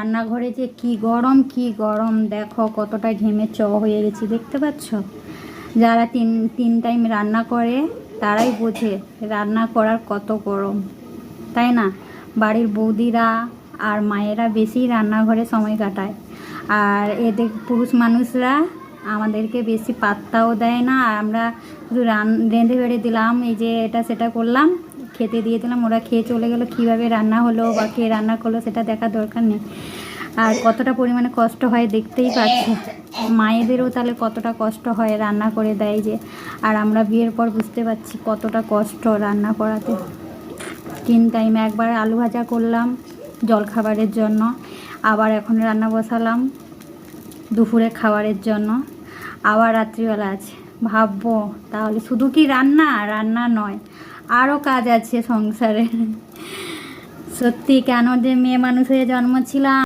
রান্নাঘরে যে কি গরম দেখো, কতটা ঘেমে হয়ে গেছি, দেখতে পাচ্ছ? যারা তিন টাইম রান্না করে তারাই বোঝে রান্না করার কত গরম, তাই না? বাড়ির বৌদিরা আর মায়েরা বেশি রান্নাঘরে সময় কাটায়, আর এদের পুরুষ মানুষরা আমাদেরকে বেশি পাত্তাও দেয় না। আর আমরা শুধু রেঁধে বেড়ে দিলাম, এই যে এটা সেটা করলাম, খেতে দিয়ে দিলাম, ওরা খেয়ে চলে গেলো। কীভাবে রান্না হলো বা কে রান্না করলো সেটা দেখার দরকার নেই। আর কতটা পরিমাণে কষ্ট হয় দেখতেই পাচ্ছি। মায়েদেরও তাহলে কতটা কষ্ট হয় রান্না করে দেয় যে, আর আমরা বিয়ের পর বুঝতে পারছি কতটা কষ্ট রান্না করাতে। 3 টাইম, একবার আলু ভাজা করলাম জলখাবারের জন্য, আবার এখন রান্না বসালাম দুপুরে খাবারের জন্য, আবার রাত্রিবেলা আছে। ভাববো তাহলে শুধু কি রান্না নয়, আরও কাজ আছে সংসারে। সত্যি কেন যে মেয়ে মানুষ হয়ে জন্ম ছিলাম।